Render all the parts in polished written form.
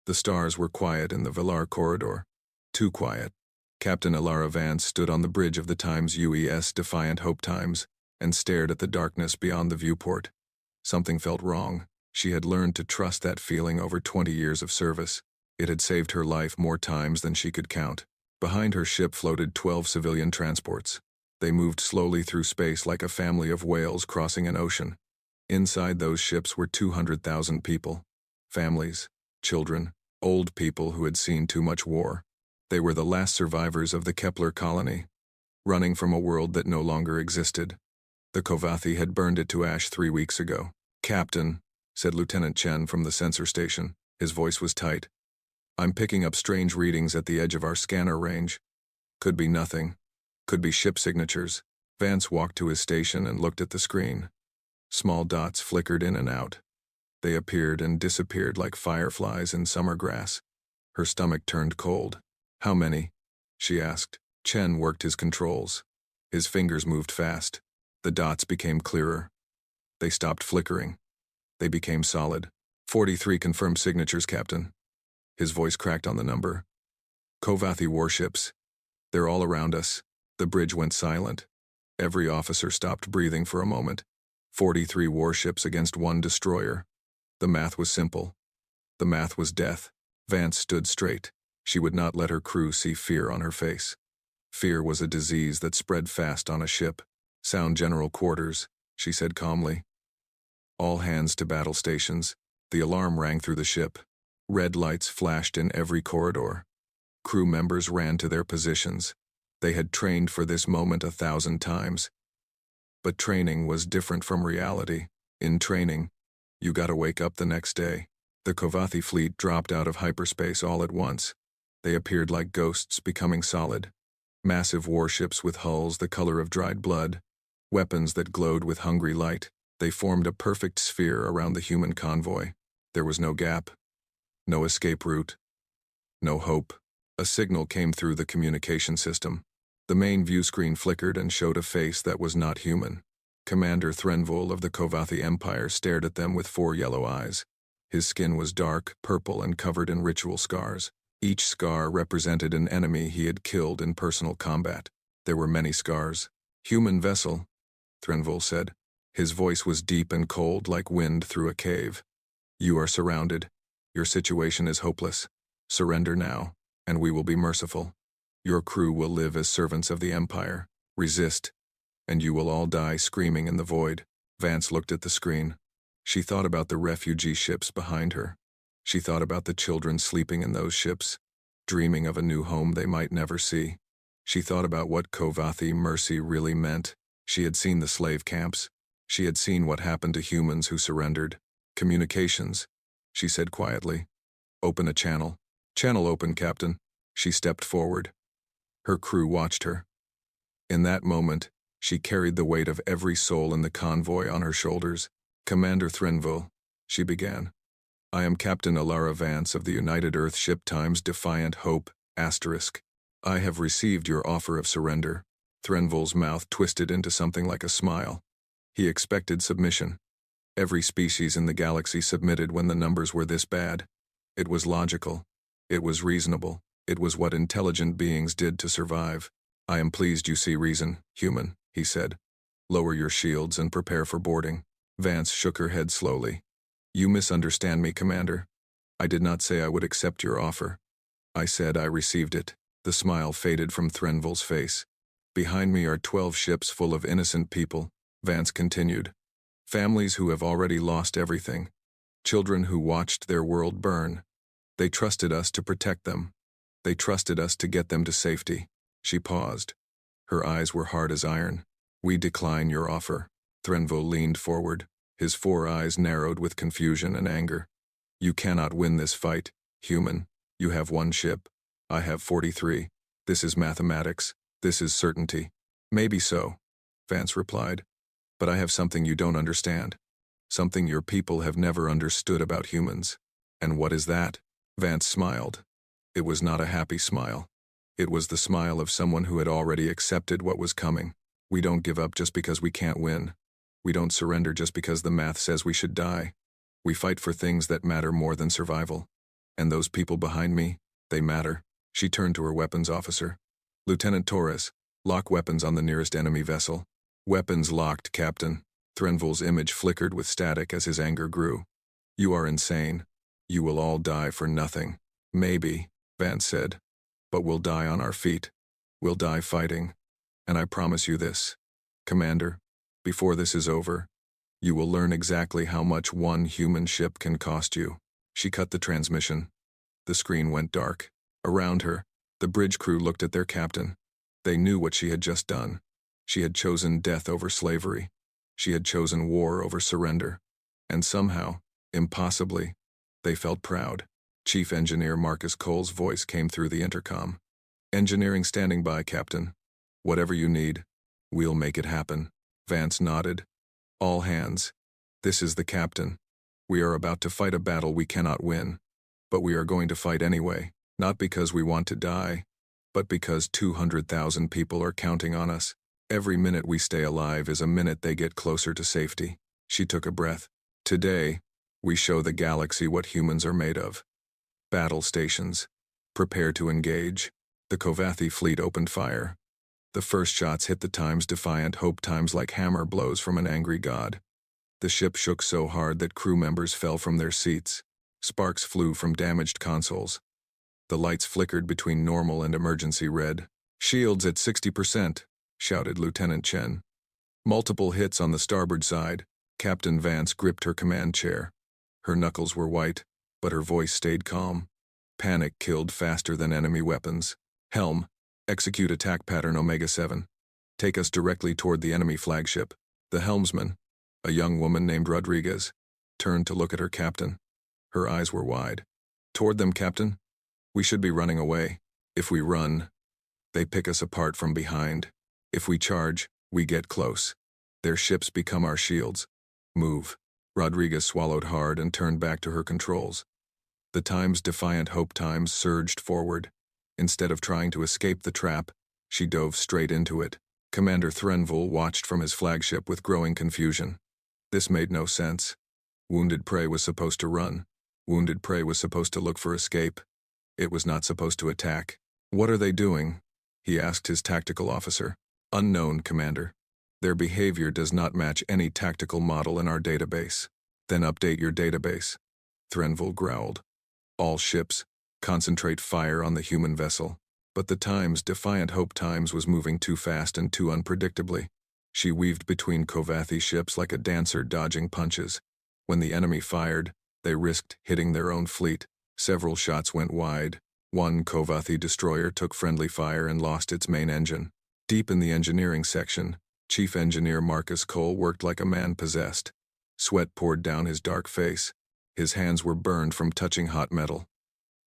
The stars were quiet in the Velar corridor. Too quiet. Captain Alara Vance stood on the bridge of the Times UES Defiant Hope Times and stared at the darkness beyond the viewport. Something felt wrong. She had learned to trust that feeling over 20 years of service. It had saved her life more times than she could count. Behind her ship floated 12 civilian transports. They moved slowly through space like a family of whales crossing an ocean. Inside those ships were 200,000 people. Families, children, old people who had seen too much war. They were the last survivors of the Kepler colony, running from a world that no longer existed. The Kovathi had burned it to ash 3 weeks ago. "Captain," said Lieutenant Chen from the sensor station. His voice was tight. "I'm picking up strange readings at the edge of our scanner range. Could be nothing. Could be ship signatures." Vance walked to his station and looked at the screen. Small dots flickered in and out. They appeared and disappeared like fireflies in summer grass. Her stomach turned cold. "How many?" she asked. Chen worked his controls. His fingers moved fast. The dots became clearer. They stopped flickering. They became solid. 43 confirmed signatures, Captain." His voice cracked on the number. "Kovathi warships. They're all around us." The bridge went silent. Every officer stopped breathing for a moment. 43 warships against 1 destroyer. The math was simple. The math was death. Vance stood straight. She would not let her crew see fear on her face. Fear was a disease that spread fast on a ship. "Sound general quarters," she said calmly. "All hands to battle stations." The alarm rang through the ship. Red lights flashed in every corridor. Crew members ran to their positions. They had trained for this moment 1,000 times. But training was different from reality. In training, you gotta wake up the next day. The Kovathi fleet dropped out of hyperspace all at once. They appeared like ghosts, becoming solid. Massive warships with hulls the color of dried blood. Weapons that glowed with hungry light. They formed a perfect sphere around the human convoy. There was no gap. No escape route. No hope. A signal came through the communication system. The main view screen flickered and showed a face that was not human. Commander Threnvul of the Kovathi Empire stared at them with 4 yellow eyes. His skin was dark, purple, and covered in ritual scars. Each scar represented an enemy he had killed in personal combat. There were many scars. "Human vessel," Threnvul said. His voice was deep and cold like wind through a cave. "You are surrounded. Your situation is hopeless. Surrender now, and we will be merciful. Your crew will live as servants of the Empire. Resist, and you will all die screaming in the void." Vance looked at the screen. She thought about the refugee ships behind her. She thought about the children sleeping in those ships, dreaming of a new home they might never see. She thought about what Kovathi mercy really meant. She had seen the slave camps. She had seen what happened to humans who surrendered. "Communications," she said quietly. "Open a channel." "Channel open, Captain." She stepped forward. Her crew watched her. In that moment, she carried the weight of every soul in the convoy on her shoulders. "Commander Threnvul," she began. "I am Captain Alara Vance of the United Earth Ship Times Defiant Hope, *. I have received your offer of surrender." Threnvul's mouth twisted into something like a smile. He expected submission. Every species in the galaxy submitted when the numbers were this bad. It was logical. It was reasonable. It was what intelligent beings did to survive. "I am pleased you see reason, human," he said. "Lower your shields and prepare for boarding." Vance shook her head slowly. "You misunderstand me, Commander. I did not say I would accept your offer. I said I received it." The smile faded from Threnvul's face. "Behind me are 12 ships full of innocent people," Vance continued. "Families who have already lost everything. Children who watched their world burn. They trusted us to protect them. They trusted us to get them to safety." She paused. Her eyes were hard as iron. "We decline your offer." Threnvul leaned forward. His 4 eyes narrowed with confusion and anger. "You cannot win this fight, human. You have 1 ship. I have 43. This is mathematics. This is certainty." "Maybe so," Vance replied. "But I have something you don't understand. Something your people have never understood about humans." "And what is that?" Vance smiled. It was not a happy smile. It was the smile of someone who had already accepted what was coming. "We don't give up just because we can't win. We don't surrender just because the math says we should die. We fight for things that matter more than survival. And those people behind me, they matter. She turned to her weapons officer. Lieutenant Torres, lock weapons on the nearest enemy vessel. Weapons locked, Captain. Threnvel's image flickered with static as his anger grew. You are insane. You will all die for nothing. Maybe, Vance said. But we'll die on our feet. We'll die fighting. And I promise you this, Commander, before this is over, you will learn exactly how much one human ship can cost you. She cut the transmission. The screen went dark. Around her, the bridge crew looked at their captain. They knew what she had just done. She had chosen death over slavery. She had chosen war over surrender. And somehow, impossibly, they felt proud. Chief Engineer Marcus Cole's voice came through the intercom. Engineering standing by, Captain. Whatever you need, we'll make it happen. Vance nodded. All hands. This is the captain. We are about to fight a battle we cannot win. But we are going to fight anyway, not because we want to die, but because 200,000 people are counting on us. Every minute we stay alive is a minute they get closer to safety. She took a breath. Today, we show the galaxy what humans are made of. Battle stations. Prepare to engage. The Kovathi fleet opened fire. The first shots hit the Times Defiant Hope Times like hammer blows from an angry god. The ship shook so hard that crew members fell from their seats. Sparks flew from damaged consoles. The lights flickered between normal and emergency red. Shields at 60%, shouted Lieutenant Chen. Multiple hits on the starboard side. Captain Vance gripped her command chair. Her knuckles were white, but her voice stayed calm. Panic killed faster than enemy weapons. Helm, execute attack pattern Omega-7. Take us directly toward the enemy flagship. The helmsman, a young woman named Rodriguez, turned to look at her captain. Her eyes were wide. Toward them, Captain? We should be running away. If we run, they pick us apart from behind. If we charge, we get close. Their ships become our shields. Move. Rodriguez swallowed hard and turned back to her controls. The Times Defiant Hope Times surged forward. Instead of trying to escape the trap, she dove straight into it. Commander Threnvel watched from his flagship with growing confusion. This made no sense. Wounded prey was supposed to run. Wounded prey was supposed to look for escape. It was not supposed to attack. What are they doing? He asked his tactical officer. Unknown, Commander. Their behavior does not match any tactical model in our database. Then update your database. Threnvel growled. All ships, concentrate fire on the human vessel. But the Times Defiant Hope Times was moving too fast and too unpredictably. She weaved between Kovathi ships like a dancer dodging punches. When the enemy fired, they risked hitting their own fleet. Several shots went wide. One Kovathi destroyer took friendly fire and lost its main engine. Deep in the engineering section, Chief Engineer Marcus Cole worked like a man possessed. Sweat poured down his dark face. His hands were burned from touching hot metal.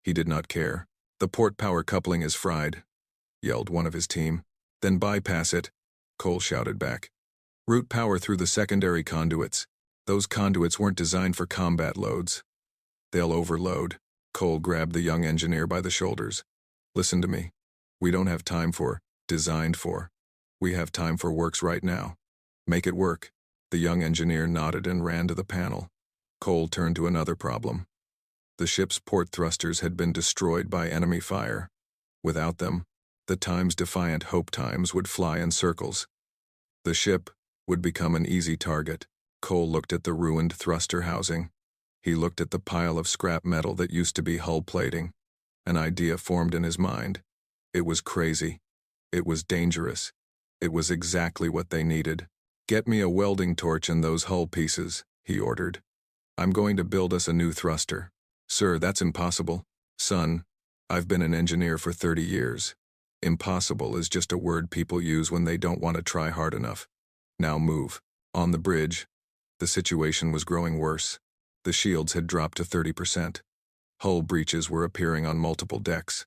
He did not care. The port power coupling is fried, yelled one of his team. Then bypass it, Cole shouted back. Route power through the secondary conduits. Those conduits weren't designed for combat loads. They'll overload. Cole grabbed the young engineer by the shoulders. Listen to me. We don't have time for, designed for. We have time for works right now. Make it work. The young engineer nodded and ran to the panel. Cole turned to another problem. The ship's port thrusters had been destroyed by enemy fire. Without them, the Times Defiant Hope Times would fly in circles. The ship would become an easy target. Cole looked at the ruined thruster housing. He looked at the pile of scrap metal that used to be hull plating. An idea formed in his mind. It was crazy. It was dangerous. It was exactly what they needed. Get me a welding torch and those hull pieces, he ordered. I'm going to build us a new thruster. Sir, that's impossible. Son, I've been an engineer for 30 years. Impossible is just a word people use when they don't want to try hard enough. Now move. On the bridge, the situation was growing worse. The shields had dropped to 30%. Hull breaches were appearing on multiple decks.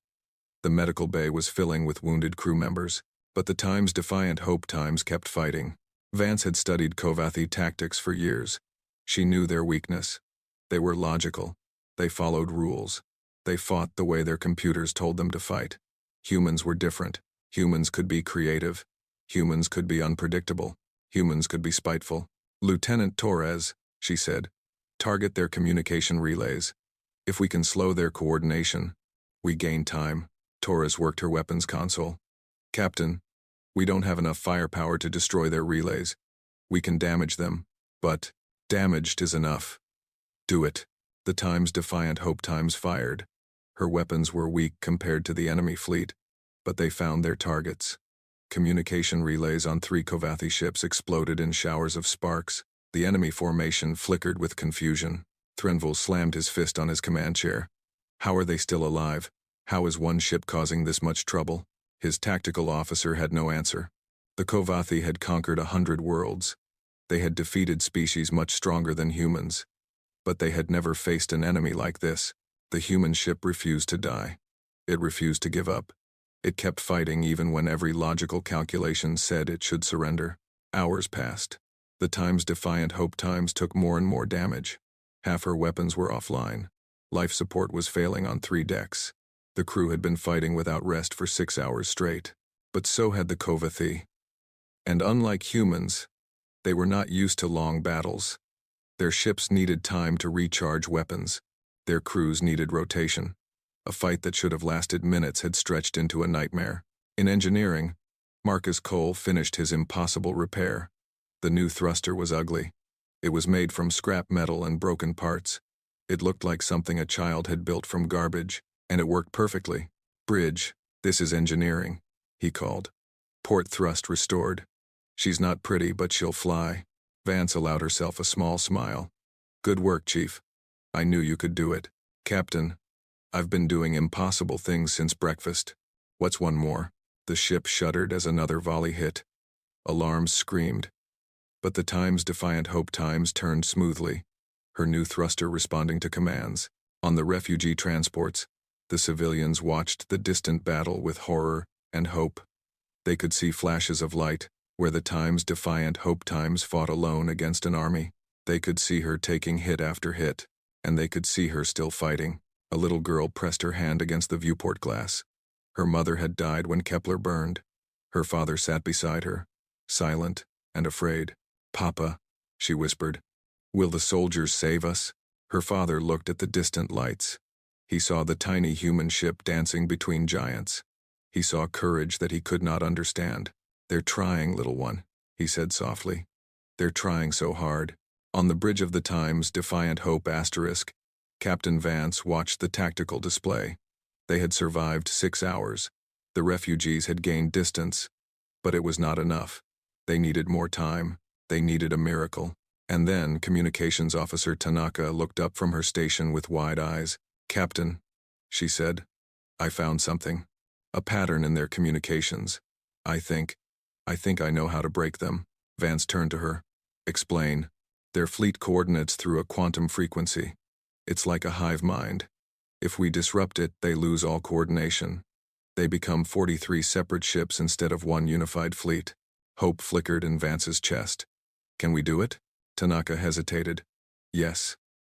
The medical bay was filling with wounded crew members, but the Times Defiant Hope Times kept fighting. Vance had studied Kovathi tactics for years. She knew their weakness. They were logical. They followed rules. They fought the way their computers told them to fight. Humans were different. Humans could be creative. Humans could be unpredictable. Humans could be spiteful. Lieutenant Torres, she said, target their communication relays. If we can slow their coordination, we gain time. Torres worked her weapons console. Captain, we don't have enough firepower to destroy their relays. We can damage them, but damaged is enough. Do it. The Times Defiant Hope Times fired. Her weapons were weak compared to the enemy fleet, but they found their targets. Communication relays on 3 Kovathi ships exploded in showers of sparks. The enemy formation flickered with confusion. Threnville slammed his fist on his command chair. How are they still alive? How is one ship causing this much trouble? His tactical officer had no answer. The Kovathi had conquered 100 worlds. They had defeated species much stronger than humans. But they had never faced an enemy like this. The human ship refused to die. It refused to give up. It kept fighting even when every logical calculation said it should surrender. Hours passed. The Times Defiant Hope Times took more and more damage. Half her weapons were offline. Life support was failing on 3 decks. The crew had been fighting without rest for 6 hours straight. But so had the Kovathi. And unlike humans, they were not used to long battles. Their ships needed time to recharge weapons. Their crews needed rotation. A fight that should have lasted minutes had stretched into a nightmare. In engineering, Marcus Cole finished his impossible repair. The new thruster was ugly. It was made from scrap metal and broken parts. It looked like something a child had built from garbage, and it worked perfectly. Bridge, this is engineering, he called. Port thrust restored. She's not pretty, but she'll fly. Vance allowed herself a small smile. Good work, Chief. I knew you could do it. Captain, I've been doing impossible things since breakfast. What's one more? The ship shuddered as another volley hit. Alarms screamed. But the Times Defiant Hope Times turned smoothly, her new thruster responding to commands. On the refugee transports, the civilians watched the distant battle with horror and hope. They could see flashes of light, where the Times Defiant Hope Times fought alone against an army. They could see her taking hit after hit, and they could see her still fighting. A little girl pressed her hand against the viewport glass. Her mother had died when Kepler burned. Her father sat beside her, silent and afraid. Papa, she whispered, will the soldiers save us? Her father looked at the distant lights. He saw the tiny human ship dancing between giants. He saw courage that he could not understand. They're trying, little one, he said softly. They're trying so hard. On the bridge of the Times Defiant Hope *, Captain Vance watched the tactical display. They had survived 6 hours. The refugees had gained distance, but it was not enough. They needed more time. They needed a miracle. And then Communications Officer Tanaka looked up from her station with wide eyes. Captain, she said, I found something. A pattern in their communications. I think I know how to break them. Vance turned to her. Explain. Their fleet coordinates through a quantum frequency. It's like a hive mind. If we disrupt it, they lose all coordination. They become 43 separate ships instead of one unified fleet. Hope flickered in Vance's chest. Can we do it? Tanaka hesitated. Yes,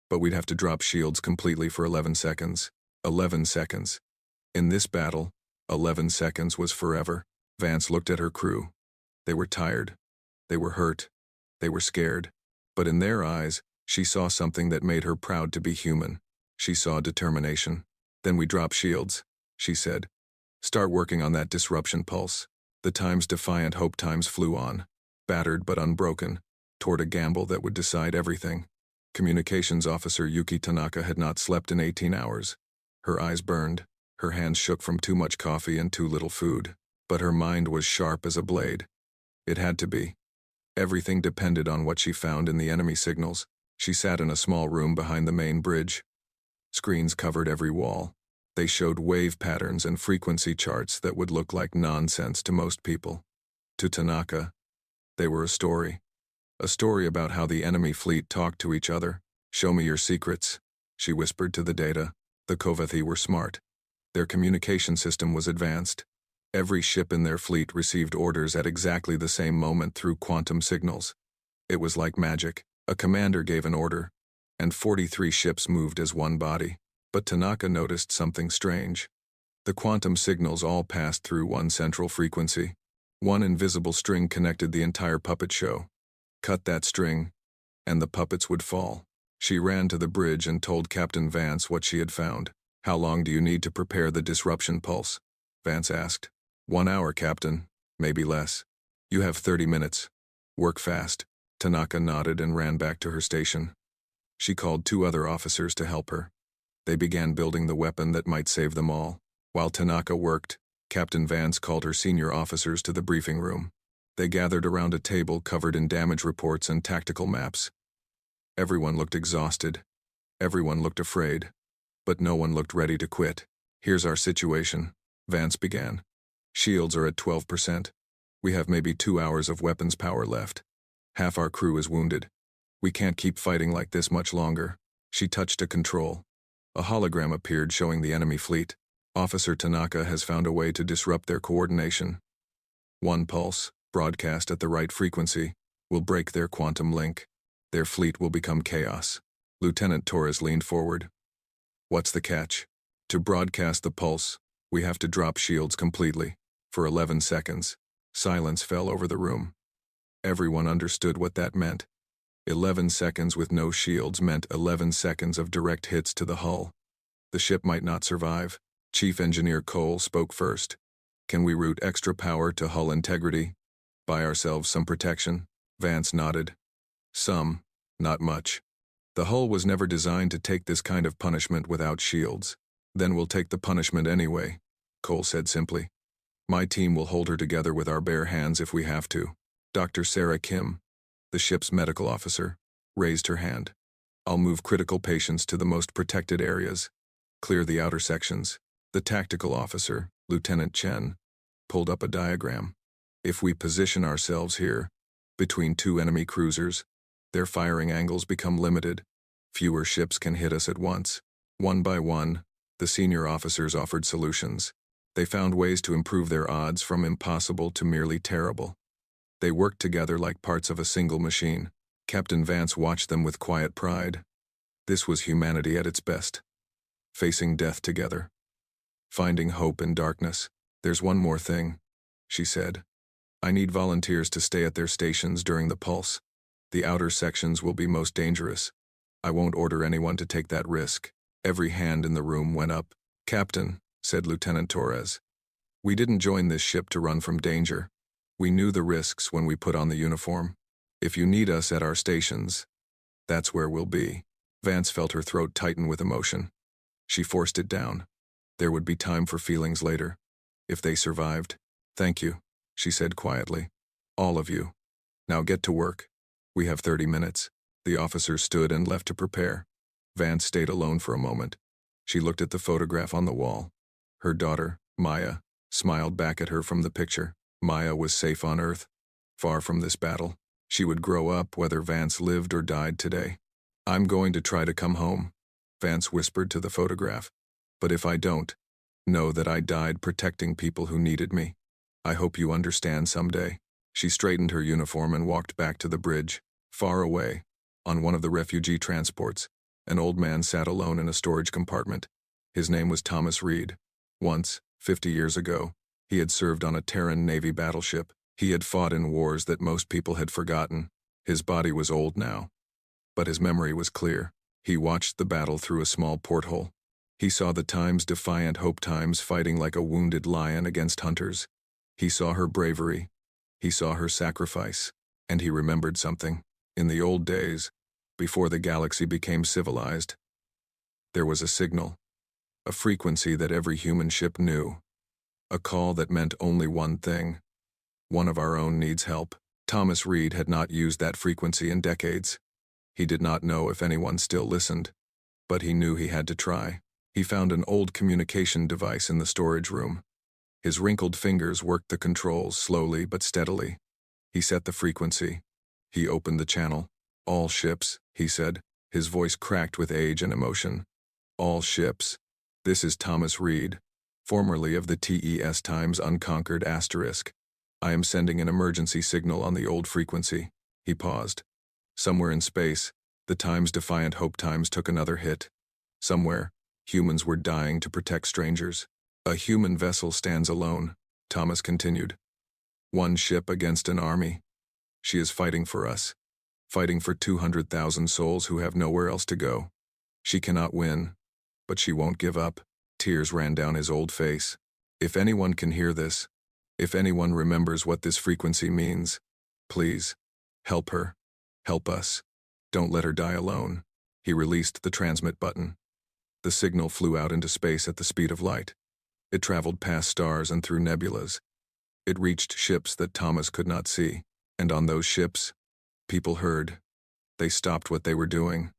but we'd have to drop shields completely for 11 seconds. 11 seconds. In this battle, 11 seconds was forever. Vance looked at her crew. They were tired. They were hurt. They were scared. But in their eyes, she saw something that made her proud to be human. She saw determination. Then we drop shields, she said. Start working on that disruption pulse. The Times Defiant Hope Times flew on, battered but unbroken, toward a gamble that would decide everything. Communications Officer Yuki Tanaka had not slept in 18 hours. Her eyes burned, her hands shook from too much coffee and too little food. But her mind was sharp as a blade. It had to be. Everything depended on what she found in the enemy signals. She sat in a small room behind the main bridge. Screens covered every wall. They showed wave patterns and frequency charts that would look like nonsense to most people. To Tanaka, they were a story. A story about how the enemy fleet talked to each other. Show me your secrets, she whispered to the data. The Kovathi were smart. Their communication system was advanced. Every ship in their fleet received orders at exactly the same moment through quantum signals. It was like magic. A commander gave an order, and 43 ships moved as one body. But Tanaka noticed something strange. The quantum signals all passed through one central frequency. One invisible string connected the entire puppet show. Cut that string, and the puppets would fall. She ran to the bridge and told Captain Vance what she had found. "How long do you need to prepare the disruption pulse?" Vance asked. "1 hour, Captain. Maybe less. You have 30 minutes. Work fast." Tanaka nodded and ran back to her station. She called 2 other officers to help her. They began building the weapon that might save them all. While Tanaka worked, Captain Vance called her senior officers to the briefing room. They gathered around a table covered in damage reports and tactical maps. Everyone looked exhausted. Everyone looked afraid. But no one looked ready to quit. "Here's our situation," Vance began. "Shields are at 12%. We have maybe 2 hours of weapons power left. Half our crew is wounded. We can't keep fighting like this much longer." She touched a control. A hologram appeared showing the enemy fleet. "Officer Tanaka has found a way to disrupt their coordination. 1 pulse, broadcast at the right frequency, will break their quantum link. Their fleet will become chaos." Lieutenant Torres leaned forward. "What's the catch? To broadcast the pulse, we have to drop shields completely." For 11 seconds, silence fell over the room. Everyone understood what that meant. 11 seconds with no shields meant 11 seconds of direct hits to the hull. The ship might not survive. Chief Engineer Cole spoke first. "Can we route extra power to hull integrity? Buy ourselves some protection?" Vance nodded. "Some, not much. The hull was never designed to take this kind of punishment without shields. Then we'll take the punishment anyway," Cole said simply. "My team will hold her together with our bare hands if we have to." Dr. Sarah Kim, the ship's medical officer, raised her hand. "I'll move critical patients to the most protected areas. Clear the outer sections." The tactical officer, Lieutenant Chen, pulled up a diagram. "If we position ourselves here, between 2 enemy cruisers, their firing angles become limited. Fewer ships can hit us at once." One by one, the senior officers offered solutions. They found ways to improve their odds from impossible to merely terrible. They worked together like parts of a single machine. Captain Vance watched them with quiet pride. This was humanity at its best. Facing death together. Finding hope in darkness. "There's one more thing," she said. "I need volunteers to stay at their stations during the pulse. The outer sections will be most dangerous. I won't order anyone to take that risk." Every hand in the room went up. "Captain," said Lieutenant Torres, "we didn't join this ship to run from danger. We knew the risks when we put on the uniform. If you need us at our stations, that's where we'll be." Vance felt her throat tighten with emotion. She forced it down. There would be time for feelings later. If they survived. "Thank you," she said quietly. "All of you. Now get to work. We have 30 minutes. The officers stood and left to prepare. Vance stayed alone for a moment. She looked at the photograph on the wall. Her daughter, Maya, smiled back at her from the picture. Maya was safe on Earth, far from this battle. She would grow up whether Vance lived or died today. "I'm going to try to come home," Vance whispered to the photograph. "But if I don't, know that I died protecting people who needed me. I hope you understand someday." She straightened her uniform and walked back to the bridge. Far away, on one of the refugee transports, an old man sat alone in a storage compartment. His name was Thomas Reed. Once, 50 years ago, he had served on a Terran Navy battleship. He had fought in wars that most people had forgotten. His body was old now, but his memory was clear. He watched the battle through a small porthole. He saw the Times defiant Hope Times fighting like a wounded lion against hunters. He saw her bravery. He saw her sacrifice. And he remembered something. In the old days, before the galaxy became civilized, there was a signal, a frequency that every human ship knew. A call that meant only one thing. One of our own needs help. Thomas Reed had not used that frequency in decades. He did not know if anyone still listened, but he knew he had to try. He found an old communication device in the storage room. His wrinkled fingers worked the controls slowly but steadily. He set the frequency. He opened the channel. "All ships," he said, his voice cracked with age and emotion. "All ships. This is Thomas Reed, formerly of the TES Times Unconquered Asterisk. I am sending an emergency signal on the old frequency." He paused. Somewhere in space, the Times defiant Hope Times took another hit. Somewhere, humans were dying to protect strangers. "A human vessel stands alone," Thomas continued. "One ship against an army. She is fighting for us. fighting for 200,000 souls who have nowhere else to go. She cannot win, but she won't give up. Tears ran down his old face. If anyone can hear this, if anyone remembers what this frequency means, please, help her. Help us. Don't let her die alone. He released the transmit button. The signal flew out into space at the speed of light. It traveled past stars and through nebulas. It reached ships that Thomas could not see. And on those ships, people heard. They stopped what they were doing.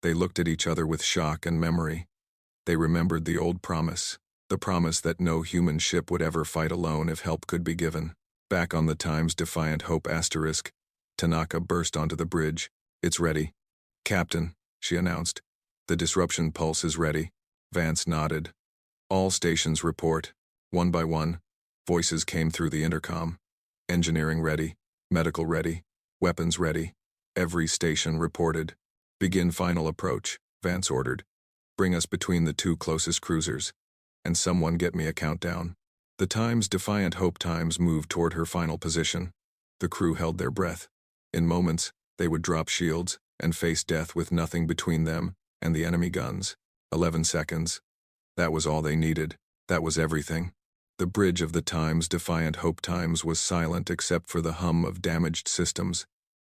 They looked at each other with shock and memory. They remembered the old promise, the promise that no human ship would ever fight alone if help could be given. Back on the Times Defiant Hope asterisk, Tanaka burst onto the bridge. It's ready. Captain, she announced. The disruption pulse is ready. Vance nodded. All stations report. One by one, voices came through the intercom. Engineering ready. Medical ready. Weapons ready. Every station reported. Begin final approach, Vance ordered. Bring us between the two closest cruisers. And someone get me a countdown. The Times Defiant Hope Times moved toward her final position. The crew held their breath. In moments, they would drop shields and face death with nothing between them and the enemy guns. 11 seconds. That was all they needed. That was everything. The bridge of the Times Defiant Hope Times was silent except for the hum of damaged systems.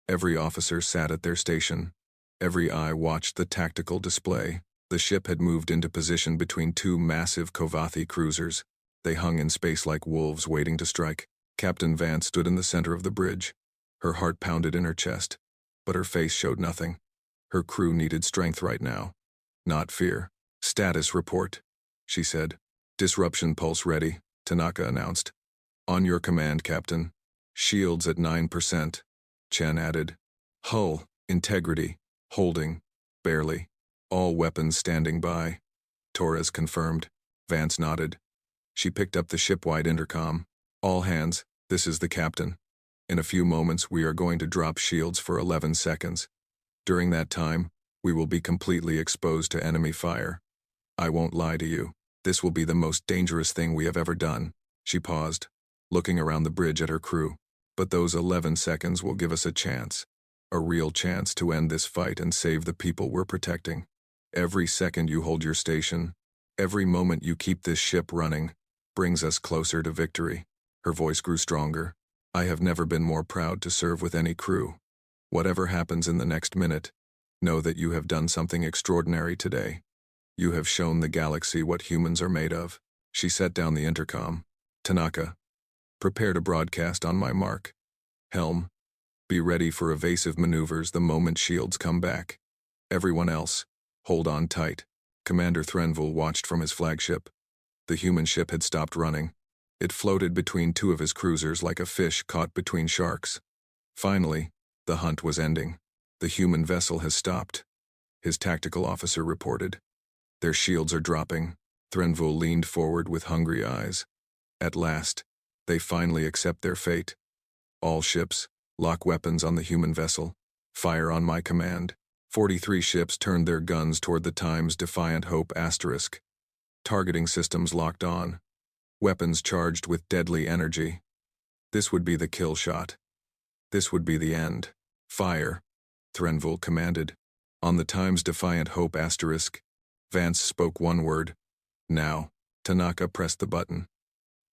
Every officer sat at their station. Every eye watched the tactical display. The ship had moved into position between two massive Kovathi cruisers. They hung in space like wolves waiting to strike. Captain Vance stood in the center of the bridge. Her heart pounded in her chest, but her face showed nothing. Her crew needed strength right now, not fear. Status report, she said. Disruption pulse ready, Tanaka announced. On your command, Captain. Shields at 9%, Chen added. Hull, integrity, holding, barely. All weapons standing by. Torres confirmed. Vance nodded. She picked up the ship-wide intercom. All hands, this is the captain. In a few moments we are going to drop shields for 11 seconds. During that time, we will be completely exposed to enemy fire. I won't lie to you. This will be the most dangerous thing we have ever done. She paused, looking around the bridge at her crew. But those 11 seconds will give us a chance. A real chance to end this fight and save the people we're protecting. Every second you hold your station, every moment you keep this ship running, brings us closer to victory. Her voice grew stronger. I have never been more proud to serve with any crew. Whatever happens in the next minute, know that you have done something extraordinary today. You have shown the galaxy what humans are made of. She set down the intercom. Tanaka, prepare to broadcast on my mark. Helm, be ready for evasive maneuvers the moment shields come back. Everyone else, hold on tight. Commander Threnville watched from his flagship. The human ship had stopped running. It floated between two of his cruisers like a fish caught between sharks. Finally, the hunt was ending. The human vessel has stopped, his tactical officer reported. Their shields are dropping. Threnville leaned forward with hungry eyes. At last, they finally accept their fate. All ships, lock weapons on the human vessel. Fire on my command. 43 ships turned their guns toward the Times Defiant Hope asterisk. Targeting systems locked on. Weapons charged with deadly energy. This would be the kill shot. This would be the end. Fire, Threnville commanded. On the Times Defiant Hope asterisk, Vance spoke one word. Now. Tanaka pressed the button.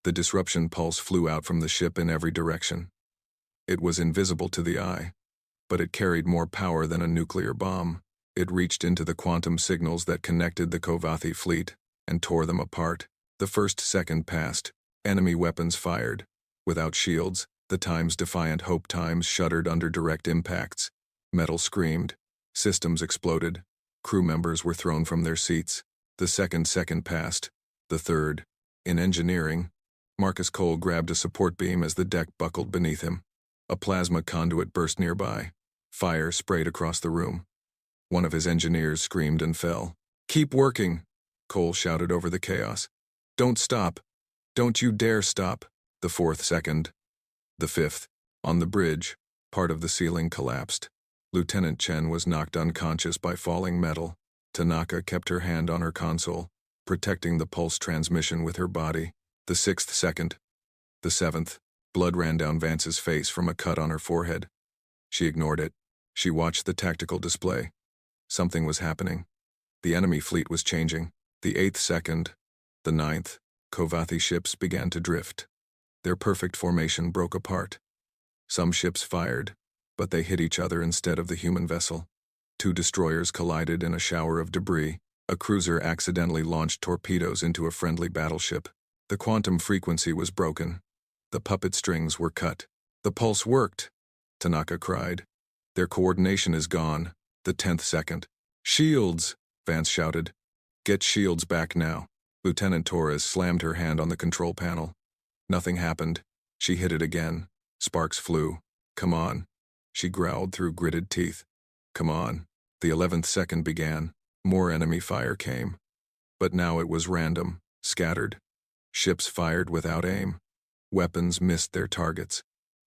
The disruption pulse flew out from the ship in every direction. It was invisible to the eye, but it carried more power than a nuclear bomb. It reached into the quantum signals that connected the Kovathi fleet and tore them apart. The first second passed. Enemy weapons fired. Without shields, the Times Defiant Hope Times shuddered under direct impacts. Metal screamed. Systems exploded. Crew members were thrown from their seats. The second passed. The third. In engineering, Marcus Cole grabbed a support beam as the deck buckled beneath him. A plasma conduit burst nearby. Fire sprayed across the room. One of his engineers screamed and fell. "Keep working," Cole shouted over the chaos. "Don't stop. Don't you dare stop." The fourth second. The fifth. On the bridge, part of the ceiling collapsed. Lieutenant Chen was knocked unconscious by falling metal. Tanaka kept her hand on her console, protecting the pulse transmission with her body. The sixth second. The seventh. Blood ran down Vance's face from a cut on her forehead. She ignored it. She watched the tactical display. Something was happening. The enemy fleet was changing. The 8th second, the 9th, Kovathi ships began to drift. Their perfect formation broke apart. Some ships fired, but they hit each other instead of the human vessel. 2 destroyers collided in a shower of debris. A cruiser accidentally launched torpedoes into a friendly battleship. The quantum frequency was broken. The puppet strings were cut. The pulse worked, Tanaka cried. Their coordination is gone. The 10th second. Shields, Vance shouted. Get shields back now. Lieutenant Torres slammed her hand on the control panel. Nothing happened. She hit it again. Sparks flew. Come on. She growled through gritted teeth. Come on. The 11th second began. More enemy fire came. But now it was random, scattered. Ships fired without aim. Weapons missed their targets.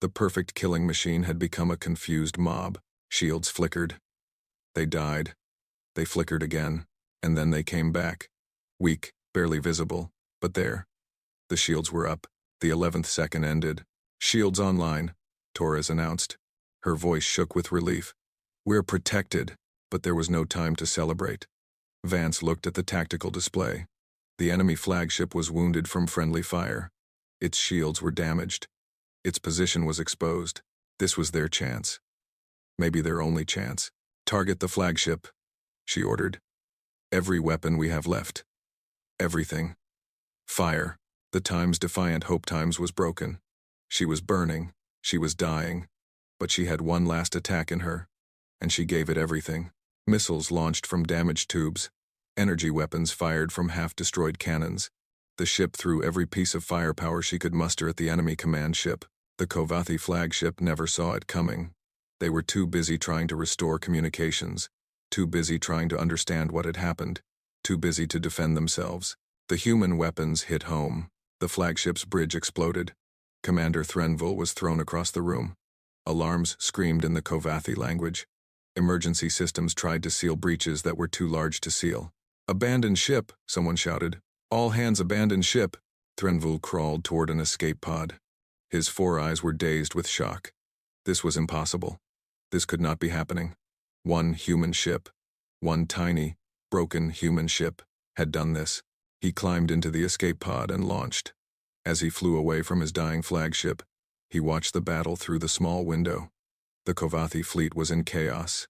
The perfect killing machine had become a confused mob. Shields flickered. They died. They flickered again, and then they came back. Weak, barely visible, but there. The shields were up. The 11th second ended. Shields online, Torres announced. Her voice shook with relief. We're protected, but there was no time to celebrate. Vance looked at the tactical display. The enemy flagship was wounded from friendly fire. Its shields were damaged. Its position was exposed. This was their chance. Maybe their only chance. Target the flagship, she ordered. Every weapon we have left. Everything. Fire. The Times-defiant Hope Times was broken. She was burning. She was dying. But she had one last attack in her, and she gave it everything. Missiles launched from damaged tubes. Energy weapons fired from half-destroyed cannons. The ship threw every piece of firepower she could muster at the enemy command ship. The Kovathi flagship never saw it coming. They were too busy trying to restore communications, too busy trying to understand what had happened, too busy to defend themselves. The human weapons hit home. The flagship's bridge exploded. Commander Threnville was thrown across the room. Alarms screamed in the Kovathi language. Emergency systems tried to seal breaches that were too large to seal. Abandon ship, someone shouted. All hands abandon ship. Threnville crawled toward an escape pod. His 4 eyes were dazed with shock. This was impossible. This could not be happening. One human ship, one tiny, broken human ship, had done this. He climbed into the escape pod and launched. As he flew away from his dying flagship, he watched the battle through the small window. The Kovathi fleet was in chaos.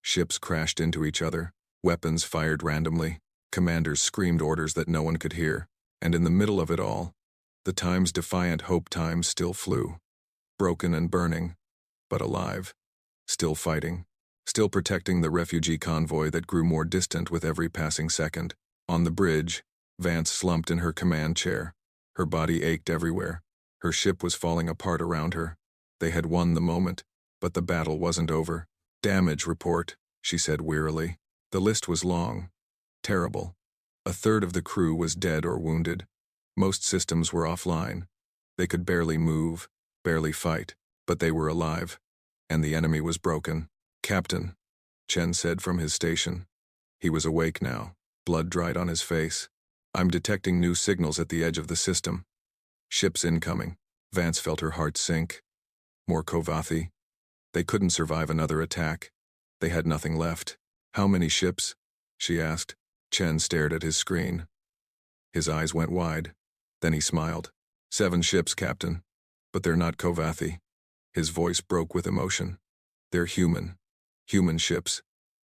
Ships crashed into each other. Weapons fired randomly. Commanders screamed orders that no one could hear. And in the middle of it all, the Times-defiant Hope Times still flew. Broken and burning, but alive. Still fighting. Still protecting the refugee convoy that grew more distant with every passing second. On the bridge, Vance slumped in her command chair. Her body ached everywhere. Her ship was falling apart around her. They had won the moment, but the battle wasn't over. Damage report, she said wearily. The list was long. Terrible. 1/3 of the crew was dead or wounded. Most systems were offline. They could barely move, barely fight, but they were alive. And the enemy was broken. Captain, Chen said from his station. He was awake now, blood dried on his face. I'm detecting new signals at the edge of the system. Ships incoming. Vance felt her heart sink. More Kovathi. They couldn't survive another attack. They had nothing left. How many ships? She asked. Chen stared at his screen. His eyes went wide. Then he smiled. 7 ships, Captain. But they're not Kovathi. His voice broke with emotion. They're human. Human ships.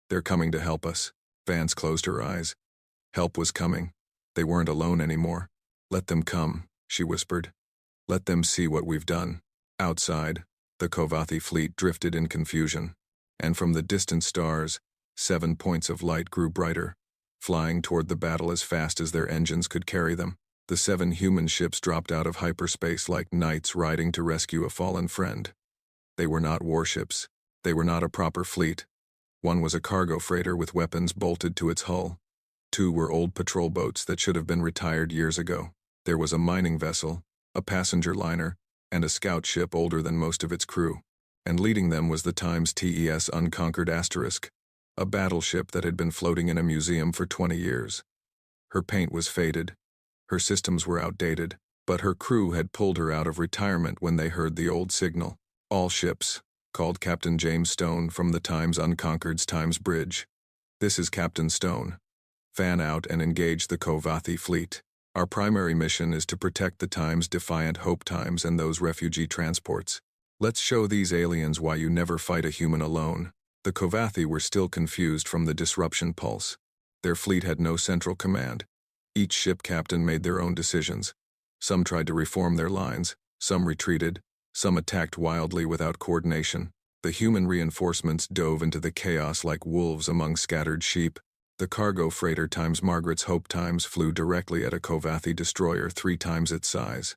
They're coming to help us. Vance closed her eyes. Help was coming. They weren't alone anymore. Let them come, she whispered. Let them see what we've done. Outside, the Kovathi fleet drifted in confusion. And from the distant stars, 7 points of light grew brighter, flying toward the battle as fast as their engines could carry them. The 7 human ships dropped out of hyperspace like knights riding to rescue a fallen friend. They were not warships. They were not a proper fleet. One was a cargo freighter with weapons bolted to its hull. 2 were old patrol boats that should have been retired years ago. There was a mining vessel, a passenger liner, and a scout ship older than most of its crew. And leading them was the Times TES Unconquered Asterisk, a battleship that had been floating in a museum for 20 years. Her paint was faded. Her systems were outdated, but her crew had pulled her out of retirement when they heard the old signal. All ships, called Captain James Stone from the Times Unconquered's Times Bridge. "This is Captain Stone. Fan out and engage the Kovathi fleet. Our primary mission is to protect the Times Defiant Hope Times and those refugee transports. Let's show these aliens why you never fight a human alone." The Kovathi were still confused from the disruption pulse. Their fleet had no central command. Each ship captain made their own decisions. Some tried to reform their lines, some retreated, some attacked wildly without coordination. The human reinforcements dove into the chaos like wolves among scattered sheep. The cargo freighter Times Margaret's Hope Times flew directly at a Kovathi destroyer 3 times its size.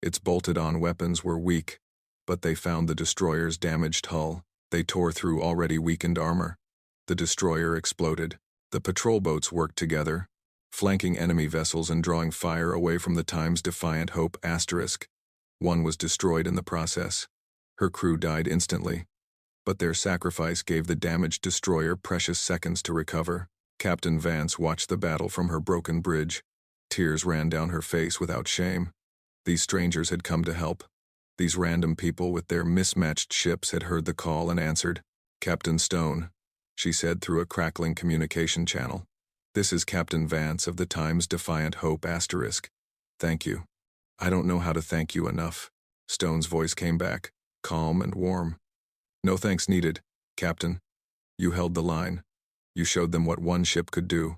Its bolted-on weapons were weak, but they found the destroyer's damaged hull. They tore through already weakened armor. The destroyer exploded. The patrol boats worked together, flanking enemy vessels and drawing fire away from the Times Defiant Hope *. One was destroyed in the process. Her crew died instantly, but their sacrifice gave the damaged destroyer precious seconds to recover. Captain Vance watched the battle from her broken bridge. Tears ran down her face without shame. These strangers had come to help. These random people with their mismatched ships had heard the call and answered. "Captain Stone," she said through a crackling communication channel. "This is Captain Vance of the Times Defiant Hope *. Thank you. I don't know how to thank you enough." Stone's voice came back, calm and warm. "No thanks needed, Captain. You held the line. You showed them what one ship could do.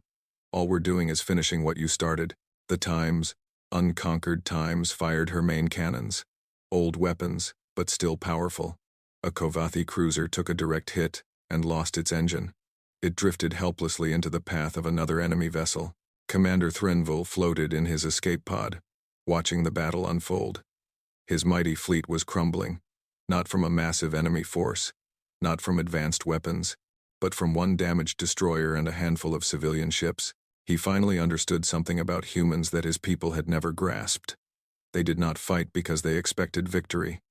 All we're doing is finishing what you started." The Times, unconquered Times, fired her main cannons. Old weapons, but still powerful. A Kovathi cruiser took a direct hit and lost its engine. It drifted helplessly into the path of another enemy vessel. Commander Threnville floated in his escape pod, watching the battle unfold. His mighty fleet was crumbling, not from a massive enemy force, not from advanced weapons, but from one damaged destroyer and a handful of civilian ships. He finally understood something about humans that his people had never grasped. They did not fight because they expected victory.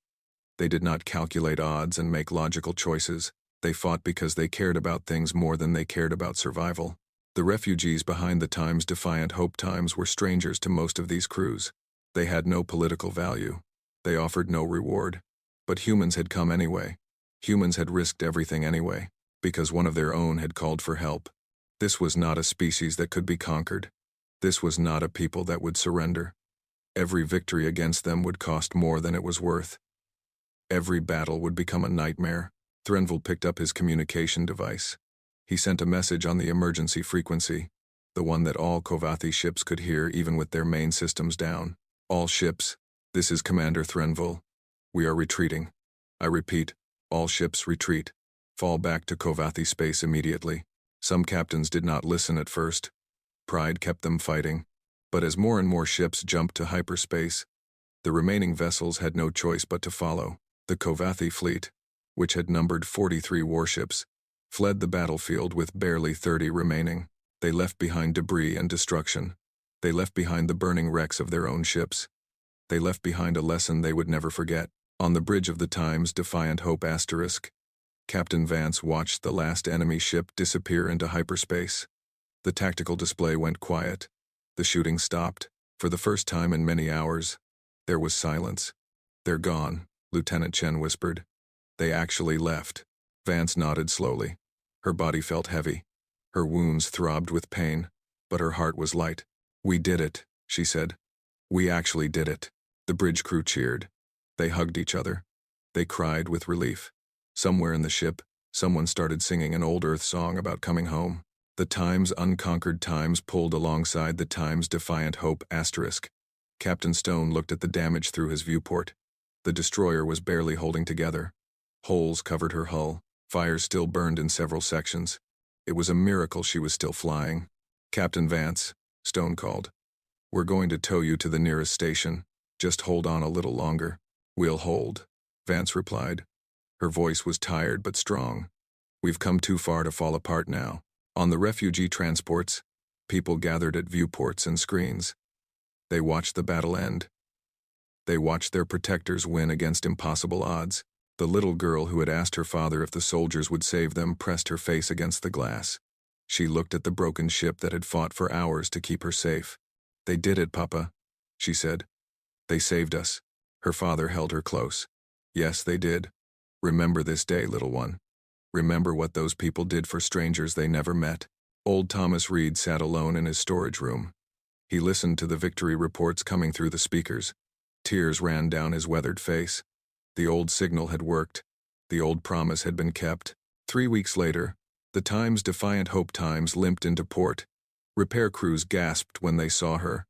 They did not calculate odds and make logical choices. They fought because they cared about things more than they cared about survival. The refugees behind the Times Defiant Hope Times were strangers to most of these crews. They had no political value. They offered no reward. But humans had come anyway. Humans had risked everything anyway, because one of their own had called for help. This was not a species that could be conquered. This was not a people that would surrender. Every victory against them would cost more than it was worth. Every battle would become a nightmare. Threnville picked up his communication device. He sent a message on the emergency frequency, the one that all Kovathi ships could hear even with their main systems down. "All ships, this is Commander Threnville. We are retreating. I repeat, all ships retreat. Fall back to Kovathi space immediately." Some captains did not listen at first. Pride kept them fighting. But as more and more ships jumped to hyperspace, the remaining vessels had no choice but to follow. The Kovathi fleet, which had numbered 43 warships, fled the battlefield with barely 30 remaining. They left behind debris and destruction. They left behind the burning wrecks of their own ships. They left behind a lesson they would never forget. On the bridge of the Times Defiant Hope *, Captain Vance watched the last enemy ship disappear into hyperspace. The tactical display went quiet. The shooting stopped. For the first time in many hours, there was silence. "They're gone," Lieutenant Chen whispered. "They actually left." Vance nodded slowly. Her body felt heavy. Her wounds throbbed with pain, but her heart was light. "We did it," she said. "We actually did it." The bridge crew cheered. They hugged each other. They cried with relief. Somewhere in the ship, someone started singing an old Earth song about coming home. The Times Unconquered Times pulled alongside the Times Defiant Hope *. Captain Stone looked at the damage through his viewport. The destroyer was barely holding together. Holes covered her hull. Fires still burned in several sections. It was a miracle she was still flying. "Captain Vance," Stone called. "We're going to tow you to the nearest station. Just hold on a little longer." "We'll hold," Vance replied. Her voice was tired but strong. "We've come too far to fall apart now." On the refugee transports, people gathered at viewports and screens. They watched the battle end. They watched their protectors win against impossible odds. The little girl who had asked her father if the soldiers would save them pressed her face against the glass. She looked at the broken ship that had fought for hours to keep her safe. "They did it, Papa," she said. "They saved us." Her father held her close. "Yes, they did. Remember this day, little one. Remember what those people did for strangers they never met. Old Thomas Reed sat alone in his storage room. He listened to the victory reports coming through the speakers. Tears ran down his weathered face. The old signal had worked. The old promise had been kept. 3 weeks later, the Times Defiant Hope Times limped into port. Repair crews gasped when they saw her.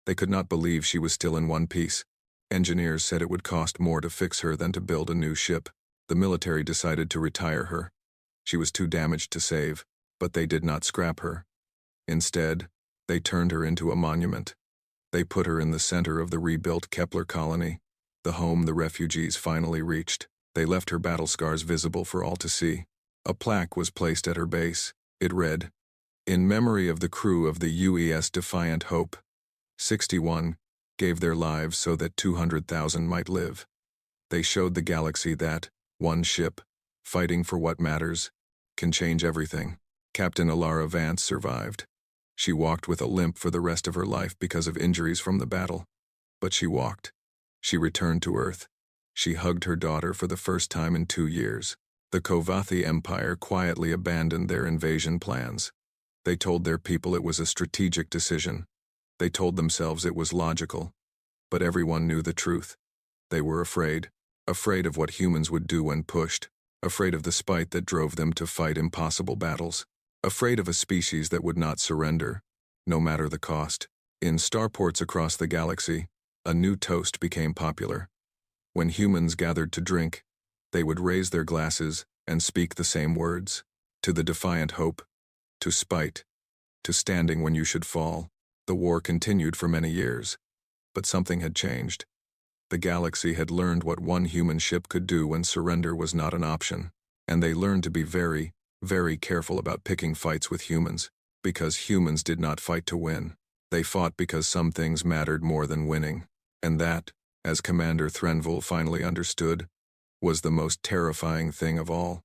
They could not believe she was still in one piece. Engineers said it would cost more to fix her than to build a new ship. The military decided to retire her. She was too damaged to save, but they did not scrap her. Instead, they turned her into a monument. They put her in the center of the rebuilt Kepler colony, the home the refugees finally reached. They left her battle scars visible for all to see. A plaque was placed at her base. It read, "In memory of the crew of the UES Defiant Hope, 61 gave their lives so that 200,000 might live. They showed the galaxy that one ship, fighting for what matters, can change everything." Captain Alara Vance survived. She walked with a limp for the rest of her life because of injuries from the battle. But she walked. She returned to Earth. She hugged her daughter for the first time in 2 years. The Kovathi Empire quietly abandoned their invasion plans. They told their people it was a strategic decision. They told themselves it was logical. But everyone knew the truth. They were afraid. Afraid of what humans would do when pushed. Afraid of the spite that drove them to fight impossible battles. Afraid of a species that would not surrender, no matter the cost. In starports across the galaxy, a new toast became popular. When humans gathered to drink, they would raise their glasses and speak the same words. To the defiant hope, to spite, to standing when you should fall. The war continued for many years, but something had changed. The galaxy had learned what one human ship could do when surrender was not an option, and they learned to be very, very careful about picking fights with humans, because humans did not fight to win. They fought because some things mattered more than winning, and that, as Commander Threnville finally understood, was the most terrifying thing of all.